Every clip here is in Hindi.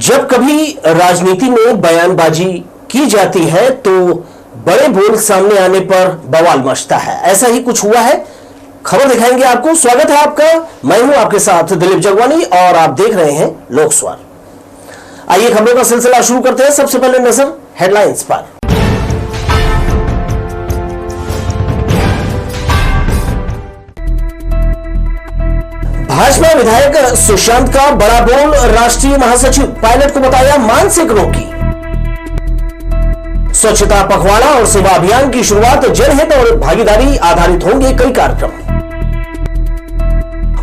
जब कभी राजनीति में बयानबाजी की जाती है तो बड़े बोल सामने आने पर बवाल मचता है। ऐसा ही कुछ हुआ है। खबर दिखाएंगे आपको। स्वागत है आपका। मैं हूं आपके साथ दिलीप जगवानी और आप देख रहे हैं लोकस्वर। आइए खबरों का सिलसिला शुरू करते हैं। सबसे पहले नजर हेडलाइंस पर। भाजपा विधायक सुशांत का बड़ा बोल। राष्ट्रीय महासचिव पायलट को बताया मानसिक रोगी। स्वच्छता पखवाड़ा और सेवा अभियान की शुरुआत। जनहित और भागीदारी आधारित होंगे कई कार्यक्रम।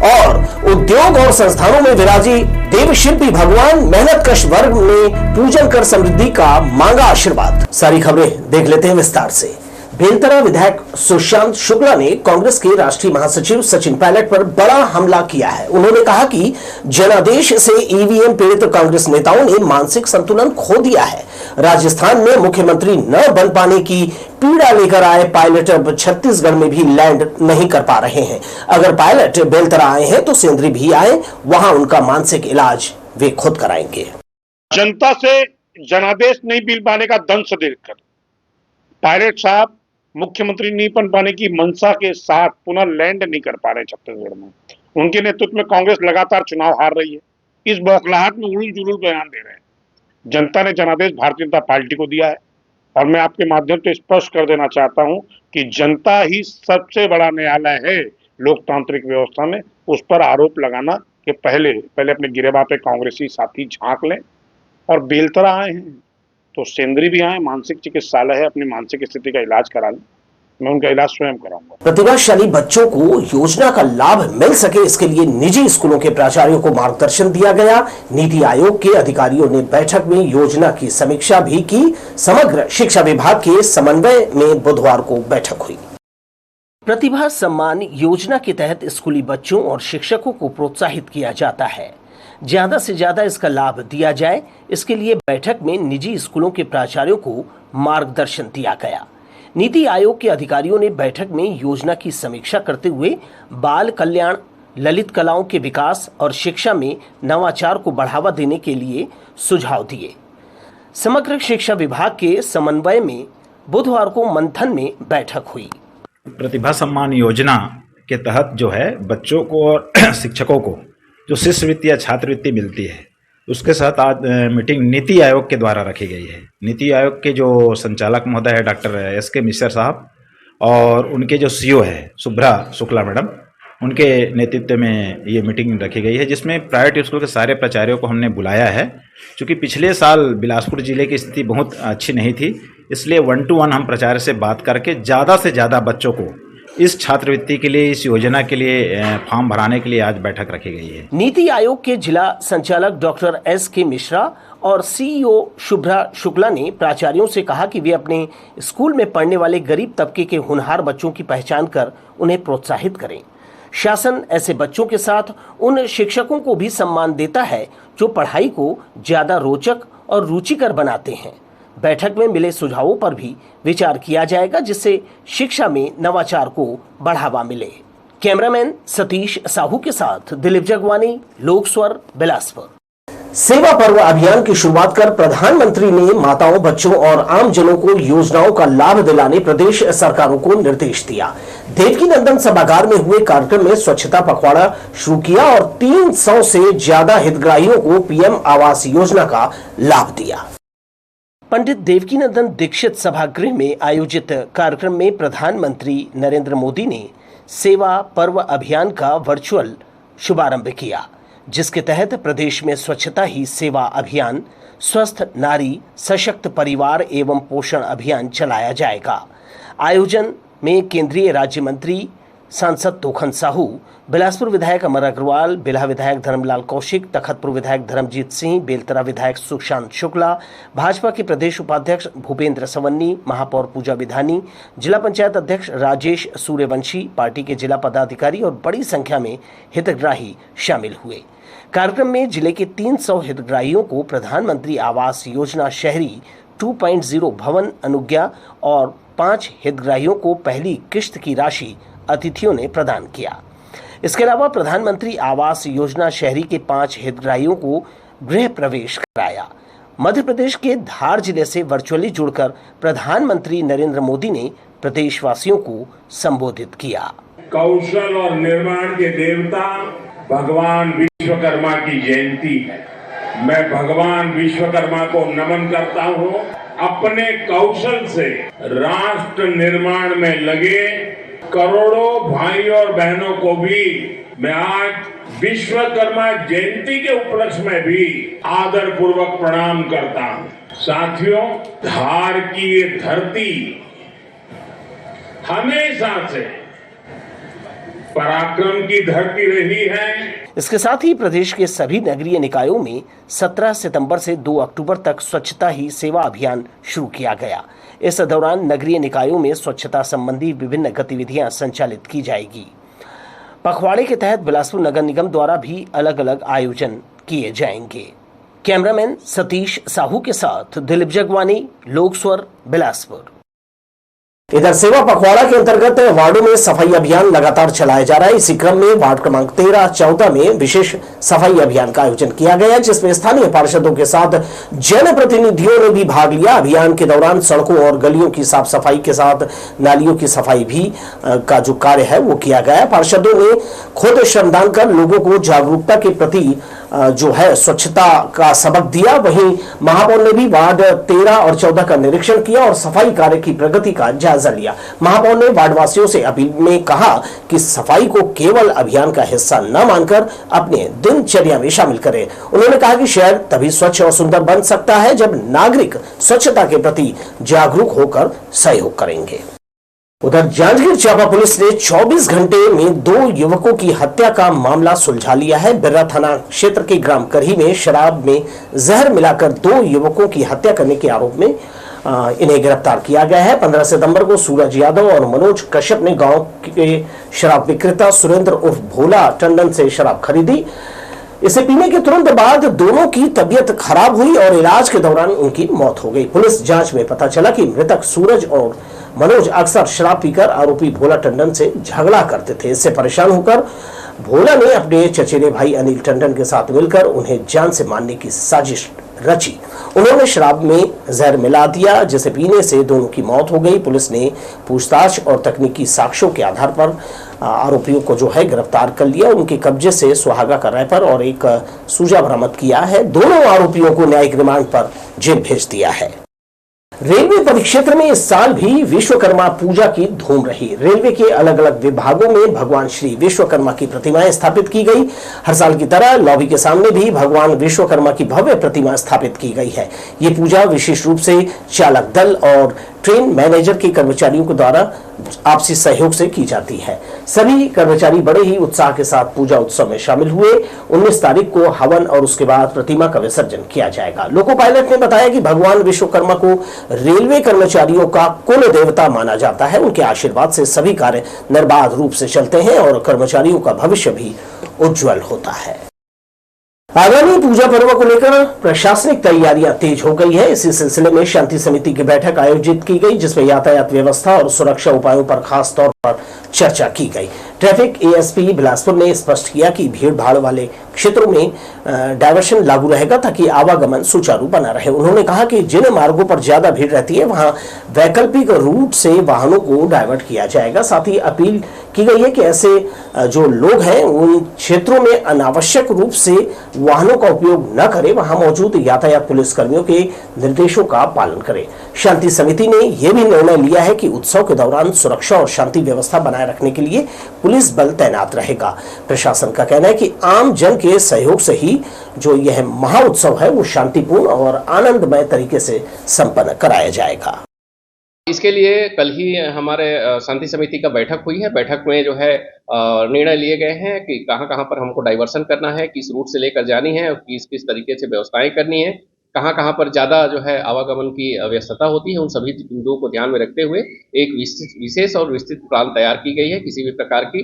और उद्योग और संस्थानों में विराजी देव शिल्पी भगवान। मेहनतकश वर्ग ने पूजन कर समृद्धि का मांगा आशीर्वाद। सारी खबरें देख लेते हैं विस्तार से। बेलतरा विधायक सुशांत शुक्ला ने कांग्रेस के राष्ट्रीय महासचिव सचिन पायलट पर बड़ा हमला किया है। उन्होंने कहा कि जनादेश से ईवीएम पीड़ित कांग्रेस नेताओं ने मानसिक संतुलन खो दिया है। राजस्थान में मुख्यमंत्री न बन पाने की पीड़ा लेकर आए पायलट अब छत्तीसगढ़ में भी लैंड नहीं कर पा रहे हैं। अगर पायलट बेलतरा आए हैं तो सेंद्री भी आए, वहां उनका मानसिक इलाज वे खुद कराएंगे। जनता से जनादेश नहीं मिल पाने का दंश देखकर पायलट साहब मुख्यमंत्री नहीं बन पाने की मंशा के साथ पुनः लैंड नहीं कर पा रहे छत्तीसगढ़ में। उनके नेतृत्व में कांग्रेस लगातार चुनाव हार रही है। इस बौखलाहट में उड़ूल जुलूल बयान दे रहे हैं। जनता ने जनादेश भारतीय जनता पार्टी को दिया है और मैं आपके माध्यम से स्पष्ट कर देना चाहता हूं कि जनता ही सबसे बड़ा न्यायालय है लोकतांत्रिक व्यवस्था में। उस पर आरोप लगाना कि पहले अपने गिरेबां पे कांग्रेसी साथी झांक लें। और बेलतरा आए हैं तो सेंद्री भी आए, मानसिक चिकित्सालय है, अपनी मानसिक स्थिति का इलाज करा लें। मैं उनका इलाज स्वयं कराऊंगा। प्रतिभाशाली बच्चों को योजना का लाभ मिल सके, इसके लिए निजी स्कूलों के प्राचार्यों को मार्गदर्शन दिया गया। नीति आयोग के अधिकारियों ने बैठक में योजना की समीक्षा भी की। समग्र शिक्षा विभाग के समन्वय में बुधवार को बैठक हुई। प्रतिभा सम्मान योजना के तहत स्कूली बच्चों और शिक्षकों को प्रोत्साहित किया जाता है। ज्यादा से ज्यादा इसका लाभ दिया जाए, इसके लिए बैठक में निजी स्कूलों के प्राचार्यों को मार्गदर्शन दिया गया। नीति आयोग के अधिकारियों ने बैठक में योजना की समीक्षा करते हुए बाल कल्याण, ललित कलाओं के विकास और शिक्षा में नवाचार को बढ़ावा देने के लिए सुझाव दिए। समग्र शिक्षा विभाग के समन्वय में बुधवार को मंथन में बैठक हुई। प्रतिभा सम्मान योजना के तहत जो है बच्चों को और शिक्षकों को जो शिष्यवृत्ति या छात्रवृत्ति मिलती है, उसके साथ आज मीटिंग नीति आयोग के द्वारा रखी गई है। नीति आयोग के जो संचालक महोदय है डॉक्टर एस.के. मिश्र साहब और उनके जो सीईओ है शुभ्रा शुक्ला मैडम, उनके नेतृत्व में ये मीटिंग रखी गई है, जिसमें प्राइवेट स्कूल के सारे प्राचार्यों को हमने बुलाया है। क्योंकि पिछले साल बिलासपुर जिले की स्थिति बहुत अच्छी नहीं थी, इसलिए 1 to 1 हम प्राचार्य से बात करके ज़्यादा से ज़्यादा बच्चों को इस छात्रवृत्ति के लिए, इस योजना के लिए फॉर्म भराने के लिए आज बैठक रखी गई है। नीति आयोग के जिला संचालक डॉक्टर एस.के. मिश्रा और सीईओ शुभ्रा शुक्ला ने प्राचार्यों से कहा कि वे अपने स्कूल में पढ़ने वाले गरीब तबके के होनहार बच्चों की पहचान कर उन्हें प्रोत्साहित करें। शासन ऐसे बच्चों के साथ उन शिक्षकों को भी सम्मान देता है जो पढ़ाई को ज्यादा रोचक और रुचिकर बनाते हैं। बैठक में मिले सुझावों पर भी विचार किया जाएगा, जिससे शिक्षा में नवाचार को बढ़ावा मिले। कैमरामैन सतीश साहू के साथ दिलीप जगवानी, लोकस्वर, बिलासपुर। सेवा पर्व अभियान की शुरुआत कर प्रधानमंत्री ने माताओं, बच्चों और आमजनों को योजनाओं का लाभ दिलाने प्रदेश सरकारों को निर्देश दिया। देवकीनंदन सभागार में हुए कार्यक्रम में स्वच्छता पखवाड़ा शुरू किया और 300 से ज्यादा हितग्राहियों को पीएम आवास योजना का लाभ दिया। पंडित देवकीनंदन दीक्षित सभागृह में आयोजित कार्यक्रम में प्रधानमंत्री नरेंद्र मोदी ने सेवा पर्व अभियान का वर्चुअल शुभारंभ किया, जिसके तहत प्रदेश में स्वच्छता ही सेवा अभियान, स्वस्थ नारी सशक्त परिवार एवं पोषण अभियान चलाया जाएगा। आयोजन में केंद्रीय राज्य मंत्री सांसद तोखन साहू, बिलासपुर विधायक अमर अग्रवाल, बिल्हा विधायक धर्मलाल कौशिक, तखतपुर विधायक धर्मजीत सिंह, बेलतरा विधायक सुशांत शुक्ला, भाजपा के प्रदेश उपाध्यक्ष भूपेंद्र सवन्नी, महापौर पूजा विधानी, जिला पंचायत अध्यक्ष राजेश सूर्यवंशी, पार्टी के जिला पदाधिकारी और बड़ी संख्या में हितग्राही शामिल हुए। कार्यक्रम में जिले के 300 हितग्राहियों को प्रधानमंत्री आवास योजना शहरी 2.0 भवन अनुज्ञा और 5 हितग्राहियों को पहली किश्त की राशि अतिथियों ने प्रदान किया। इसके अलावा प्रधानमंत्री आवास योजना शहरी के 5 हितग्राहियों को गृह प्रवेश कराया। मध्य प्रदेश के धार जिले से वर्चुअली जुड़कर प्रधानमंत्री नरेंद्र मोदी ने प्रदेशवासियों को संबोधित किया। कौशल और निर्माण के देवता भगवान विश्वकर्मा की जयंती है। मैं भगवान विश्वकर्मा को नमन करता हूँ। अपने कौशल से राष्ट्र निर्माण में लगे करोड़ों भाई और बहनों को भी मैं आज विश्वकर्मा जयंती के उपलक्ष्य में भी आदर पूर्वक प्रणाम करता हूँ। साथियों, धार की ये धरती हमेशा से पराक्रम की धरती रही है। इसके साथ ही प्रदेश के सभी नगरीय निकायों में 17 सितंबर से 2 अक्टूबर तक स्वच्छता ही सेवा अभियान शुरू किया गया। इस दौरान नगरीय निकायों में स्वच्छता संबंधी विभिन्न गतिविधियां संचालित की जाएगी। पखवाड़े के तहत बिलासपुर नगर निगम द्वारा भी अलग अलग आयोजन किए जाएंगे। कैमरामैन सतीश साहू के साथ दिलीप जगवानी, लोक स्वर, बिलासपुर। इधर सेवा पखवाड़ा के अंतर्गत वार्डों में सफाई अभियान लगातार चलाया जा रहा है। इसी क्रम में वार्ड क्रमांक 13, 14 में विशेष सफाई अभियान का आयोजन किया गया, जिसमें स्थानीय पार्षदों के साथ जनप्रतिनिधियों ने भी भाग लिया। अभियान के दौरान सड़कों और गलियों की साफ सफाई के साथ नालियों की सफाई भी का जो कार्य है वो किया गया। पार्षदों ने खुद श्रमदान कर लोगों को जागरूकता के प्रति जो है स्वच्छता का सबक दिया। वहीं महापौर ने भी वार्ड 13 और 14 का निरीक्षण किया और सफाई कार्य की प्रगति का जायजा लिया। महापौर ने वार्डवासियों से अपील में कहा कि सफाई को केवल अभियान का हिस्सा न मानकर अपने दिनचर्या में शामिल करें। उन्होंने कहा कि शहर तभी स्वच्छ और सुंदर बन सकता है जब नागरिक स्वच्छता के प्रति जागरूक होकर सहयोग करेंगे। उधर जांजगीर चांपा पुलिस ने 24 घंटे में 2 युवकों की हत्या का मामला सुलझा लिया है। बिर्रा थाना क्षेत्र के ग्राम करही में शराब में जहर मिलाकर 2 युवकों की हत्या करने के आरोप में इन्हें गिरफ्तार किया गया है। 15 सितंबर को सूरज यादव और मनोज कश्यप ने गांव के शराब विक्रेता सुरेंद्र उर्फ भोला टंडन से शराब खरीदी। इसे पीने के तुरंत बाद दोनों की तबीयत खराब हुई और इलाज के दौरान उनकी मौत हो गई। पुलिस जांच में पता चला कि मृतक सूरज और मनोज अक्सर शराब पीकर आरोपी भोला टंडन से झगड़ा करते थे। इससे परेशान होकर भोला ने अपने चचेरे भाई अनिल टंडन के साथ मिलकर उन्हें जान से मारने की साजिश रची। उन्होंने शराब में जहर मिला दिया, जिसे पीने से दोनों की मौत हो गई। पुलिस ने पूछताछ और तकनीकी साक्ष्यों के आधार पर आरोपियों को जो है गिरफ्तार कर लिया। उनके कब्जे से सुहागा का रैपर और एक सूजा बरामद किया है। दोनों आरोपियों को न्यायिक रिमांड पर जेल भेज दिया है। रेलवे परिक्षेत्र में इस साल भी विश्वकर्मा पूजा की धूम रही। रेलवे के अलग अलग विभागों में भगवान श्री विश्वकर्मा की प्रतिमाएं स्थापित की गई। हर साल की तरह लॉबी के सामने भी भगवान विश्वकर्मा की भव्य प्रतिमा स्थापित की गई है। ये पूजा विशेष रूप से चालक दल और ट्रेन मैनेजर के कर्मचारियों के द्वारा आपसी सहयोग से की जाती है। सभी कर्मचारी बड़े ही उत्साह के साथ पूजा उत्सव में शामिल हुए। 19 तारीख को हवन और उसके बाद प्रतिमा का विसर्जन किया जाएगा। लोको पायलट ने बताया कि भगवान विश्वकर्मा को रेलवे कर्मचारियों का कुल देवता माना जाता है। उनके आशीर्वाद से सभी कार्य निर्बाध रूप से चलते हैं और कर्मचारियों का भविष्य भी उज्जवल होता है। आगामी पूजा पर्व को लेकर प्रशासनिक तैयारियां तेज हो गई है। इसी सिलसिले में शांति समिति की बैठक आयोजित की गई, जिसमें यातायात व्यवस्था और सुरक्षा उपायों पर खास तौर पर चर्चा की गई। ट्रैफिक एएसपी बिलासपुर ने स्पष्ट किया कि भीड़ भाड़ वाले क्षेत्रों में डायवर्शन लागू रहेगा ताकि आवागमन सुचारू बना रहे। उन्होंने कहा कि जिन मार्गों पर ज्यादा भीड़ रहती है वहां वैकल्पिक रूट से वाहनों को डायवर्ट किया जाएगा। साथ ही अपील की गई है कि ऐसे जो लोग हैं उन क्षेत्रों में अनावश्यक रूप से वाहनों का उपयोग न करें, वहां मौजूद यातायात पुलिस कर्मियों के निर्देशों का पालन करें। शांति समिति ने यह भी निर्णय लिया है कि उत्सव के दौरान सुरक्षा और शांति व्यवस्था बनाए रखने के लिए पुलिस बल तैनात रहेगा। प्रशासन का कहना है कि आम जन के सहयोग से ही जो यह महाउत्सव है वो शांतिपूर्ण और आनंदमय तरीके से संपन्न कराया जाएगा। इसके लिए कल ही हमारे शांति समिति का बैठक हुई है। बैठक में जो है निर्णय लिए गए हैं कि कहां कहां पर हमको डाइवर्सन करना है, किस रूट से लेकर जानी है और किस किस तरीके से व्यवस्थाएं करनी है, कहां कहां पर ज़्यादा जो है आवागमन की व्यस्तता होती है, उन सभी बिंदुओं को ध्यान में रखते हुए एक विशेष और विस्तृत प्लान तैयार की गई है। किसी भी प्रकार की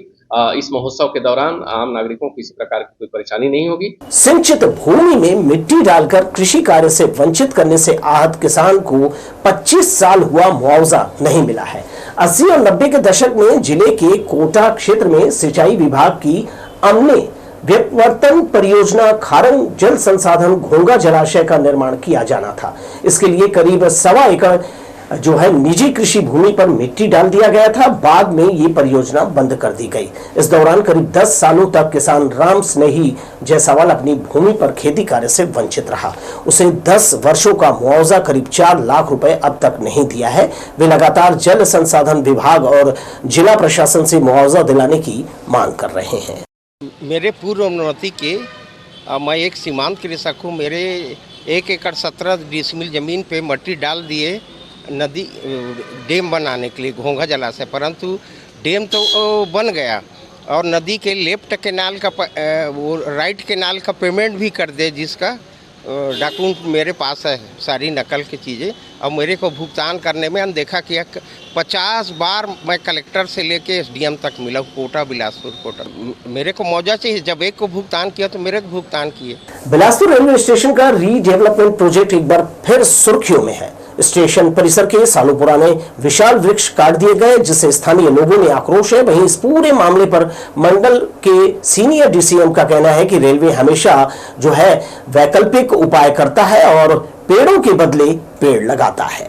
इस महोत्सव के दौरान आम नागरिकों को किसी प्रकार की कोई परेशानी नहीं होगी। सिंचित भूमि में मिट्टी डालकर कृषि कार्य से वंचित करने से आहत किसान को 25 साल हुआ मुआवजा नहीं मिला है। 80 और 90 के दशक में जिले के कोटा क्षेत्र में सिंचाई विभाग की अमले व्यपवर्तन परियोजना खारंग जल संसाधन घोंगा जलाशय का निर्माण किया जाना था। इसके लिए करीब 1.25 एकड़ जो है निजी कृषि भूमि पर मिट्टी डाल दिया गया था। बाद में ये परियोजना बंद कर दी गई। इस दौरान करीब 10 सालों तक किसान राम स्नेही जायसवाल अपनी भूमि पर खेती कार्य से वंचित रहा। उसे 10 वर्षों का मुआवजा करीब 4 लाख रुपए अब तक नहीं दिया है। वे लगातार जल संसाधन विभाग और जिला प्रशासन से मुआवजा दिलाने की मांग कर रहे हैं। मेरे पूर्व अनुमति के मैं एक सीमांत कृषक हूँ। मेरे 1 एकड़ 17 डिसमिल जमीन पे मट्टी डाल दिए नदी डैम बनाने के लिए घोंघा जलाशय, परंतु डैम तो बन गया और नदी के लेफ्ट कैनाल का वो राइट कैनाल का पेमेंट भी कर दे, जिसका डॉक्यूमेंट मेरे पास है, सारी नकल की चीज़ें। और मेरे को भुगतान करने में अनदेखा किया। 50 बार मैं कलेक्टर से लेके SDM तक मिला, कोटा बिलासपुर कोटा। मेरे को मौजा चाहिए, जब एक को भुगतान किया तो मेरे को भुगतान किए। बिलासपुर रेलवे स्टेशन का रीडेवलपमेंट प्रोजेक्ट एक बार फिर सुर्खियों में है। स्टेशन परिसर के सालों पुराने विशाल वृक्ष काट दिए गए, जिससे स्थानीय लोगों में आक्रोश है। वहीं इस पूरे मामले पर मंडल के सीनियर DCM का कहना है कि रेलवे हमेशा जो है वैकल्पिक उपाय करता है और पेड़ों के बदले पेड़ लगाता है।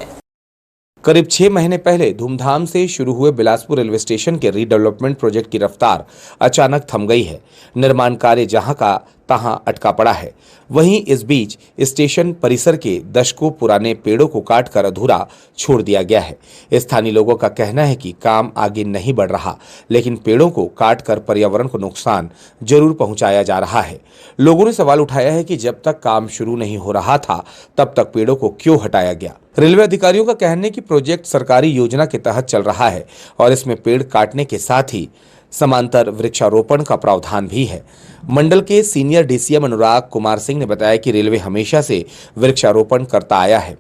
करीब 6 महीने पहले धूमधाम से शुरू हुए बिलासपुर रेलवे स्टेशन के रीडेवलपमेंट प्रोजेक्ट की रफ्तार अचानक थम गई है। निर्माण कार्य जहां का तहां अटका पड़ा है। वहीं इस बीच स्टेशन परिसर के दशकों पुराने पेड़ों को काटकर अधूरा छोड़ दिया गया है। स्थानीय लोगों का कहना है कि काम आगे नहीं बढ़ रहा, लेकिन पेड़ों को काटकर पर्यावरण को नुकसान जरूर पहुंचाया जा रहा है। लोगों ने सवाल उठाया है कि जब तक काम शुरू नहीं हो रहा था तब तक पेड़ों को क्यों हटाया गया। रेलवे अधिकारियों का कहना है कि प्रोजेक्ट सरकारी योजना के तहत चल रहा है और इसमें पेड़ काटने के साथ ही समांतर वृक्षारोपण का प्रावधान भी है। मंडल के सीनियर DCM अनुराग कुमार सिंह ने बताया कि रेलवे हमेशा से वृक्षारोपण करता आया है।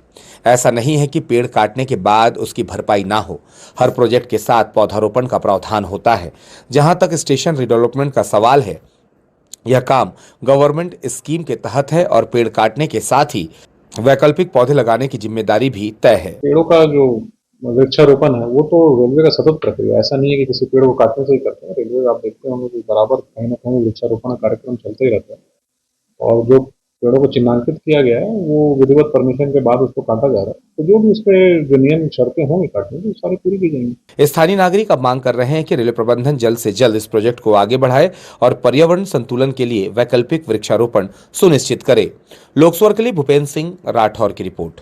ऐसा नहीं है कि पेड़ काटने के बाद उसकी भरपाई ना हो। हर प्रोजेक्ट के साथ पौधारोपण का प्रावधान होता है। जहां तक स्टेशन रिडेवलपमेंट का सवाल है, यह काम गवर्नमेंट स्कीम के तहत है और पेड़ काटने के साथ ही वैकल्पिक पौधे लगाने की जिम्मेदारी भी तय है। पेड़ों का जो वृक्षारोपण है वो तो रेलवे का सतत प्रक्रिया, ऐसा नहीं है कि किसी पेड़ को काटने से ही करते हैं। रेलवे आप देखते होंगे कि बराबर कहीं ना कहीं वृक्षारोपण कार्यक्रम चलते ही रहता है और जो पेड़ों को चिन्हांकित किया गया है वो विधिवत परमिशन के बाद उसको काटा जा रहा है। तो जो भी उसके जो नियम शर्तें होंगी काटने की, सारी पूरी की जाएंगी। स्थानीय नागरिक अब मांग कर रहे हैं कि रेलवे प्रबंधन जल्द से जल्द इस प्रोजेक्ट को आगे बढ़ाए और पर्यावरण संतुलन के लिए वैकल्पिक वृक्षारोपण सुनिश्चित करे। लोकसभा के लिए भूपेंद्र सिंह राठौर की रिपोर्ट।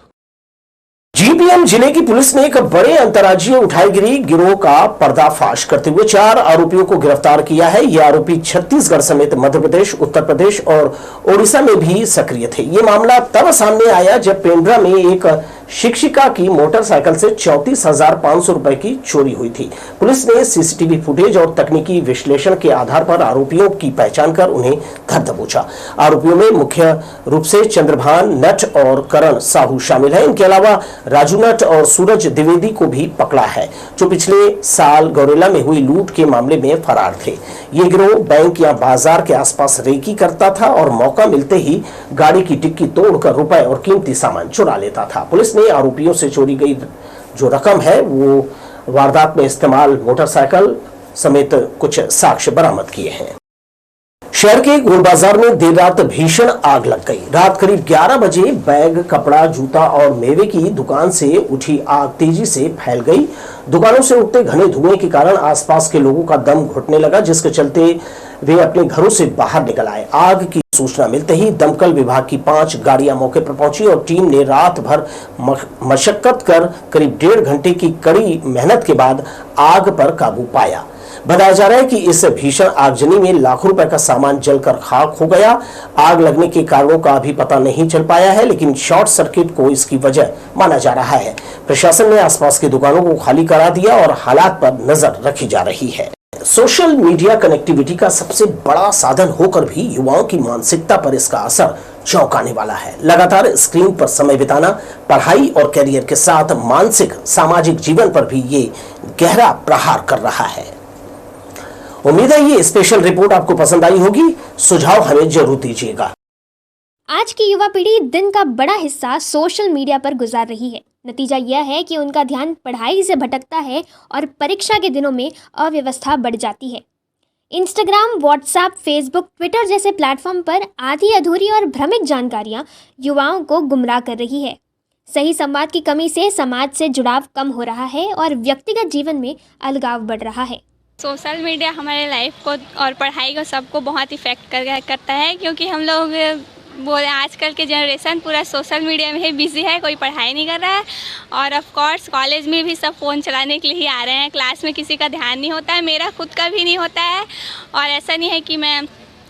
GPM जिले की पुलिस ने एक बड़े अंतर्राज्यीय उठाईगिरी गिरोह का पर्दाफाश करते हुए 4 आरोपियों को गिरफ्तार किया है। ये आरोपी छत्तीसगढ़ समेत मध्य प्रदेश, उत्तर प्रदेश और ओडिशा में भी सक्रिय थे। ये मामला तब सामने आया जब पेंड्रा में एक शिक्षिका की मोटरसाइकिल से 34,500 रुपए की चोरी हुई थी। पुलिस ने CCTV फुटेज और तकनीकी विश्लेषण के आधार पर आरोपियों की पहचान कर उन्हें धर दबोचा। आरोपियों में मुख्य रूप से चंद्रभान नट और करण साहू शामिल है। इनके अलावा राजू नट और सूरज द्विवेदी को भी पकड़ा है, जो पिछले साल गौरेला में हुई लूट के मामले में फरार थे। ये गिरोह बैंक या बाजार के आसपास रेकी करता था और मौका मिलते ही गाड़ी की डिक्की तोड़कर रुपए और कीमती सामान चुरा लेता था। पुलिस ने आरोपियों से चोरी गई जो रकम है वो वारदात में इस्तेमाल मोटरसाइकिल समेत कुछ साक्ष्य बरामद किए हैं। शहर के गोल बाजार में देर रात भीषण आग लग गई। रात करीब 11 बजे बैग, कपड़ा, जूता और मेवे की दुकान से उठी आग तेजी से फैल गई। दुकानों से उठते घने धुएं के कारण आसपास के लोगों का दम घुटने लगा, जिसके चलते वे अपने घरों से बाहर निकल आए। आग की सूचना मिलते ही दमकल विभाग की 5 गाड़ियां मौके पर पहुंची और टीम ने रात भर मशक्कत कर करीब 1.5 घंटे की कड़ी मेहनत के बाद आग पर काबू पाया। बताया जा रहा है कि इस भीषण आगजनी में लाखों रुपए का सामान जलकर खाक हो गया। आग लगने के कारणों का अभी पता नहीं चल पाया है, लेकिन शॉर्ट सर्किट को इसकी वजह माना जा रहा है। प्रशासन ने आसपास की दुकानों को खाली करा दिया और हालात पर नजर रखी जा रही है। सोशल मीडिया कनेक्टिविटी का सबसे बड़ा साधन होकर भी युवाओं की मानसिकता पर इसका असर चौंकाने वाला है। लगातार स्क्रीन पर समय बिताना पढ़ाई और कैरियर के साथ मानसिक सामाजिक जीवन पर भी ये गहरा प्रहार कर रहा है। उम्मीद है ये स्पेशल रिपोर्ट आपको पसंद आई होगी। सुझाव हमें जरूर दीजिएगा। आज की युवा पीढ़ी दिन का बड़ा हिस्सा सोशल मीडिया पर गुजार रही है। नतीजा यह है कि उनका ध्यान पढ़ाई से भटकता है और परीक्षा के दिनों में अव्यवस्था बढ़ जाती है। इंस्टाग्राम, व्हाट्सएप, फेसबुक, ट्विटर जैसे प्लेटफॉर्म पर आधी अधूरी और भ्रमित जानकारियां युवाओं को गुमराह कर रही है। सही संवाद की कमी से समाज से जुड़ाव कम हो रहा है और व्यक्तिगत जीवन में अलगाव बढ़ रहा है। सोशल मीडिया हमारे लाइफ को और पढ़ाई को सबको बहुत इफेक्ट करता है, क्योंकि हम लोग बोले आजकल के जनरेशन पूरा सोशल मीडिया में ही बिजी है, कोई पढ़ाई नहीं कर रहा है। और ऑफ कोर्स कॉलेज में भी सब फ़ोन चलाने के लिए ही आ रहे हैं, क्लास में किसी का ध्यान नहीं होता है, मेरा खुद का भी नहीं होता है। और ऐसा नहीं है कि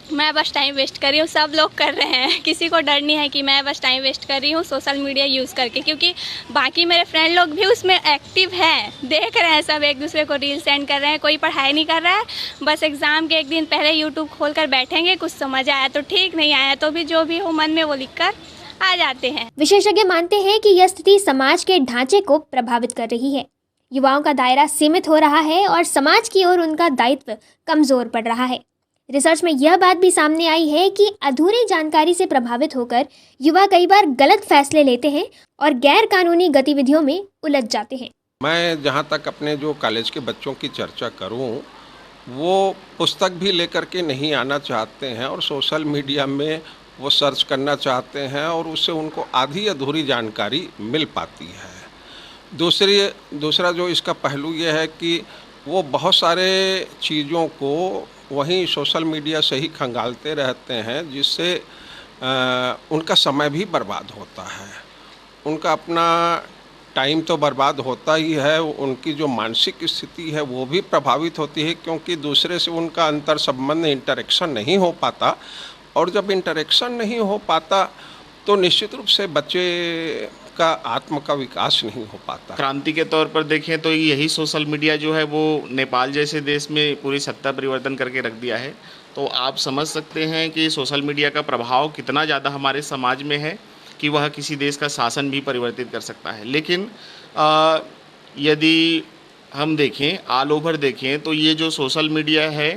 मैं बस टाइम वेस्ट कर रही हूँ, सब लोग कर रहे हैं, किसी को डर नहीं है कि मैं बस टाइम वेस्ट कर रही हूँ सोशल मीडिया यूज़ करके, क्योंकि बाकी मेरे फ्रेंड लोग भी उसमें एक्टिव हैं, देख रहे हैं, सब एक दूसरे को रील सेंड कर रहे हैं, कोई पढ़ाई नहीं कर रहा है, बस एग्ज़ाम के एक दिन पहले यूट्यूब खोल कर बैठेंगे, कुछ समझ आया तो ठीक, नहीं आया तो भी जो भी हो मन में वो लिख कर आ जाते हैं। विशेषज्ञ मानते हैं कि यह स्थिति समाज के ढांचे को प्रभावित कर रही है। युवाओं का दायरा सीमित हो रहा है और समाज की ओर उनका दायित्व कमजोर पड़ रहा है। रिसर्च में यह बात भी सामने आई है कि अधूरी जानकारी से प्रभावित होकर युवा कई बार गलत फैसले लेते हैं और गैर कानूनी गतिविधियों में उलझ जाते हैं। मैं जहाँ तक अपने जो कॉलेज के बच्चों की चर्चा करूँ, वो पुस्तक भी लेकर के नहीं आना चाहते हैं और सोशल मीडिया में वो सर्च करना चाहते हैं और उससे उनको आधी अधूरी जानकारी मिल पाती है। दूसरा जो इसका पहलू ये है कि वो बहुत सारे चीज़ों को वहीं सोशल मीडिया से ही खंगालते रहते हैं, जिससे उनका समय भी बर्बाद होता है, उनका अपना टाइम तो बर्बाद होता ही है, उनकी जो मानसिक स्थिति है वो भी प्रभावित होती है, क्योंकि दूसरे से उनका अंतर संबंध इंटरेक्शन नहीं हो पाता। और जब इंटरेक्शन नहीं हो पाता तो निश्चित रूप से बच्चे का आत्म का विकास नहीं हो पाता। क्रांति के तौर पर देखें तो यही सोशल मीडिया जो है वो नेपाल जैसे देश में पूरी सत्ता परिवर्तन करके रख दिया है। तो आप समझ सकते हैं कि सोशल मीडिया का प्रभाव कितना ज़्यादा हमारे समाज में है कि वह किसी देश का शासन भी परिवर्तित कर सकता है। लेकिन यदि हम देखें, ऑल ओवर देखें, तो ये जो सोशल मीडिया है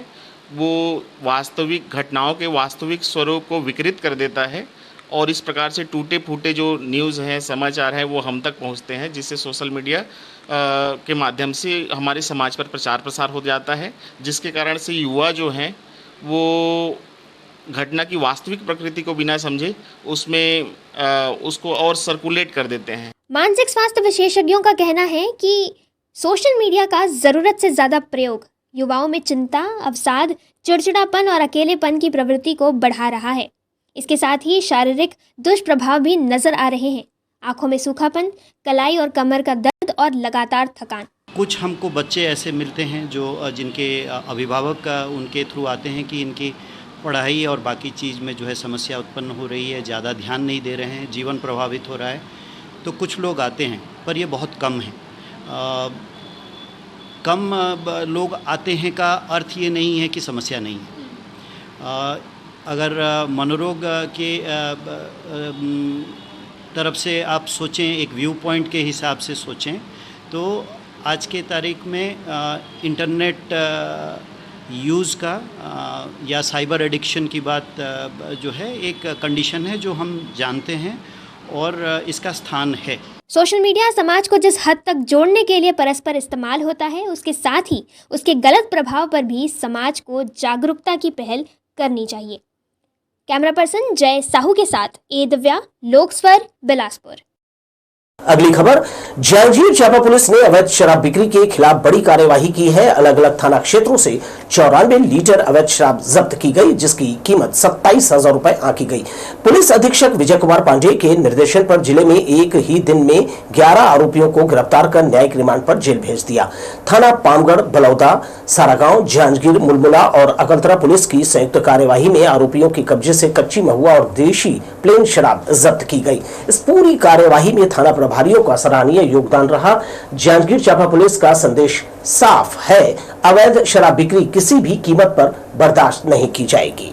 वो वास्तविक घटनाओं के वास्तविक स्वरूप को विकृत कर देता है और इस प्रकार से टूटे फूटे जो न्यूज़ हैं, समाचार हैं, वो हम तक पहुंचते हैं, जिससे सोशल मीडिया के माध्यम से हमारे समाज पर प्रचार प्रसार हो जाता है, जिसके कारण से युवा जो हैं वो घटना की वास्तविक प्रकृति को बिना समझे उसमें उसको और सर्कुलेट कर देते हैं। मानसिक स्वास्थ्य विशेषज्ञों का कहना है कि सोशल मीडिया का ज़रूरत से ज़्यादा प्रयोग युवाओं में चिंता, अवसाद, चिड़चिड़ापन और अकेलेपन की प्रवृत्ति को बढ़ा रहा है। इसके साथ ही शारीरिक दुष्प्रभाव भी नजर आ रहे हैं। आंखों में सूखापन, कलाई और कमर का दर्द और लगातार थकान। कुछ हमको बच्चे ऐसे मिलते हैं जो जिनके अभिभावक उनके थ्रू आते हैं कि इनकी पढ़ाई और बाकी चीज़ में जो है समस्या उत्पन्न हो रही है, ज़्यादा ध्यान नहीं दे रहे हैं, जीवन प्रभावित हो रहा है। तो कुछ लोग आते हैं, पर ये बहुत कम है। कम लोग आते हैं का अर्थ ये नहीं है कि समस्या नहीं है। अगर मनोरोग के तरफ से आप सोचें, एक व्यू पॉइंट के हिसाब से सोचें, तो आज के तारीख में इंटरनेट यूज़ का या साइबर एडिक्शन की बात जो है एक कंडीशन है जो हम जानते हैं और इसका स्थान है। सोशल मीडिया समाज को जिस हद तक जोड़ने के लिए परस्पर इस्तेमाल होता है, उसके साथ ही उसके गलत प्रभाव पर भी समाज को जागरूकता की पहल करनी चाहिए। कैमरा पर्सन जय साहू के साथ ए दिव्या, लोक स्वर, बिलासपुर। अगली खबर, जांजगीर चांपा पुलिस ने अवैध शराब बिक्री के खिलाफ बड़ी कार्यवाही की है। अलग अलग थाना क्षेत्रों से 94 लीटर अवैध शराब जब्त की गई, जिसकी कीमत 27,000 रुपए आंकी गई। पुलिस अधीक्षक विजय कुमार पांडे के निर्देशन पर जिले में एक ही दिन में 11 आरोपियों को गिरफ्तार कर न्यायिक रिमांड पर जेल भेज दिया। थाना पामगढ़, बलौदा, सारागांव, जांजगीर, मुलमुला और अकलतरा पुलिस की संयुक्त कार्यवाही में आरोपियों के कब्जे से कच्ची महुआ और देशी प्लेन शराब जब्त की गई। इस पूरी कार्यवाही में थाना प्रभारियों का सराहनीय योगदान रहा। जांजगीर चांपा पुलिस का संदेश साफ है, अवैध शराब बिक्री किसी भी कीमत पर बर्दाश्त नहीं की जाएगी।